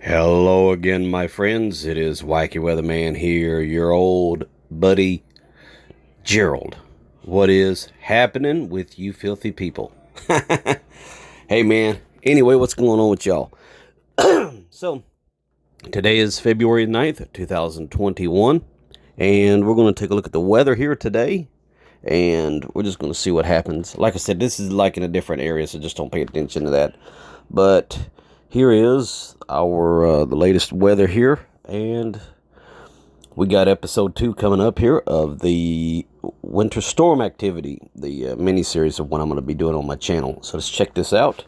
Hello again, my friends. It is Wacky Weatherman here, your old buddy Gerald. What is happening with you filthy people? Hey, man. Anyway, what's going on with y'all? So, today is February 9th, 2021, and we're going to take a look at the weather here today, and we're just going to see what happens. Like I said, this is like in a different area, so just don't pay attention to that. But here is our the latest weather here, and we got episode 2 coming up here of the winter storm activity, the mini series of what I'm going to be doing on my channel. So let's check this out.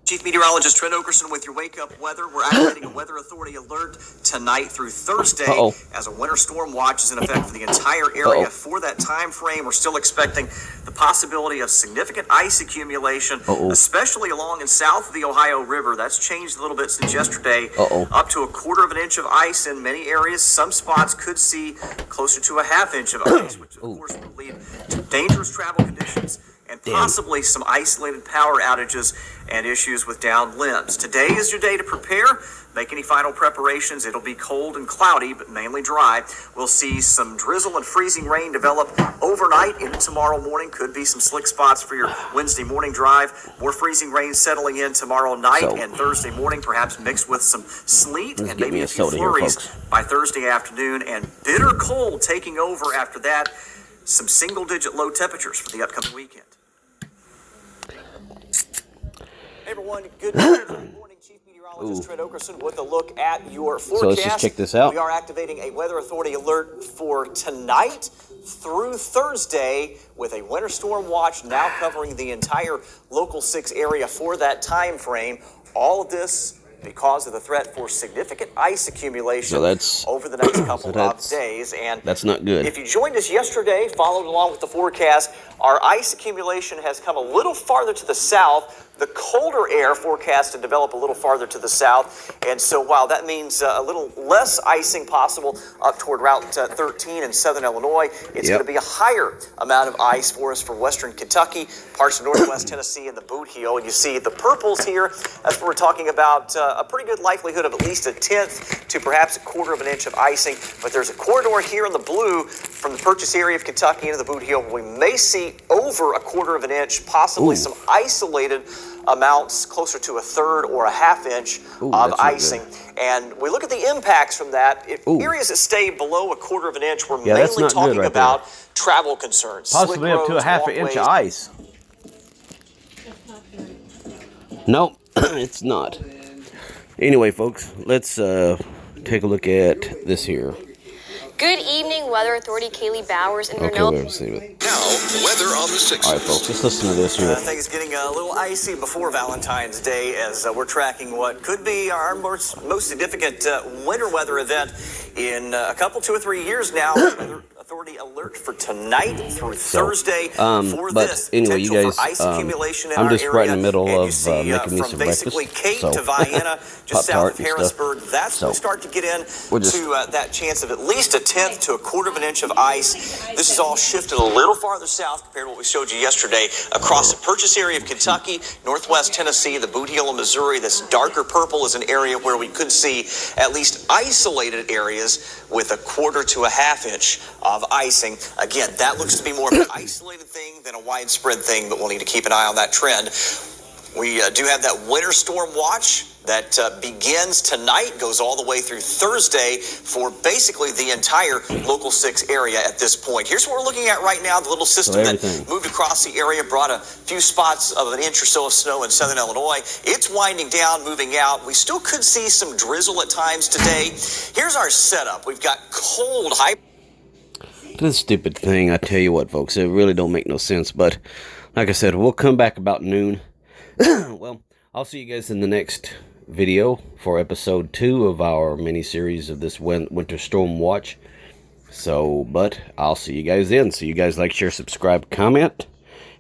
Chief Meteorologist Trent Okerson with your Wake Up Weather. We're activating a weather authority alert tonight through Thursday as a winter storm watch is in effect for the entire area. For that time frame, we're still expecting the possibility of significant ice accumulation, especially along and south of the Ohio River. That's changed a little bit since yesterday. Up to 1/4 of an inch of ice in many areas. Some spots could see closer to 1/2 inch of ice, which of course will lead to dangerous travel conditions and possibly some isolated power outages and issues with downed limbs. Today is your day to prepare. Make any final preparations. It'll be cold and cloudy, but mainly dry. We'll see some drizzle and freezing rain develop overnight into tomorrow morning. Could be some slick spots for your Wednesday morning drive. More freezing rain settling in tomorrow night and Thursday morning, perhaps mixed with some sleet and maybe a few flurries by Thursday afternoon. And bitter cold taking over after that. Some single-digit low temperatures for the upcoming weekend. Hey everyone, good morning. Chief Meteorologist Trent Okerson with a look at your forecast. So let's just check this out. We are activating a weather authority alert for tonight through Thursday with a winter storm watch now covering the entire Local 6 area for that time frame. All of this because of the threat for significant ice accumulation over the next couple of days. And that's not good. If you joined us yesterday, followed along with the forecast, our ice accumulation has come a little farther to the south. The colder air forecast to develop a little farther to the south. And so while that means a little less icing possible up toward Route 13 in southern Illinois, it's going to be a higher amount of ice for us for western Kentucky, parts of northwest Tennessee, and the Boot Heel. And you see the purples here. That's what we're talking about. A pretty good likelihood of at least 1/10 to perhaps 1/4 of an inch of icing. But there's a corridor here in the blue from the purchase area of Kentucky into the Boot Heel. We may see over 1/4 of an inch, possibly some isolated amounts closer to 1/3 or 1/2 inch of icing. And we look at the impacts from that. Areas that stay below 1/4 of an inch, we're mainly talking about travel concerns. Possibly up to 1/2 inch of ice. Nope, it's not. Anyway, folks, let's take a look at this here. Good evening, Weather Authority Kaylee Bowers and Now, weather on the 6th. All right, folks, let's listen to this here. Things getting a little icy before Valentine's Day as we're tracking what could be our most significant winter weather event in a couple, 2 or 3 years now. Weather Authority alert for tonight through Thursday for this anyway, you guys, ice accumulation in I'm our just area. right in the middle of making me some basically breakfast. Cape to Vienna, just south of Harrisburg. That's when we start to get in to that chance of at least 1/10 to 1/4 of an inch of ice. This is all shifted a little farther south compared to what we showed you yesterday across the purchase area of Kentucky, northwest Tennessee, the Boot Heel of Missouri. This darker purple is an area where we could see at least isolated areas with 1/4 to 1/2 inch of icing. Again, that looks to be more of an isolated thing than a widespread thing, but we'll need to keep an eye on that trend. We do have that winter storm watch that begins tonight, goes all the way through Thursday for basically the entire Local 6 area at this point. Here's what we're looking at right now. The little system that moved across the area brought a few spots of an inch or so of snow in southern Illinois. It's winding down, moving out. We still could see some drizzle at times today. Here's our setup. We've got cold, high... This stupid thing, I tell you what, folks, it really don't make no sense. But like I said, we'll come back about noon. Well, I'll see you guys in the next video for episode 2 of our mini-series of this winter storm watch. So, but I'll see you guys then. So you guys like, share, subscribe, comment.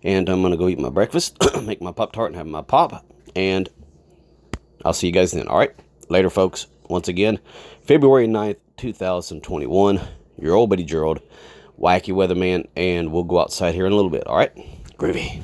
And I'm going to go eat my breakfast, make my Pop-Tart and have my pop. And I'll see you guys then. All right, later, folks. Once again, February 9th, 2021. Your old buddy Gerald, Wacky Weatherman, and we'll go outside here in a little bit. All right, groovy.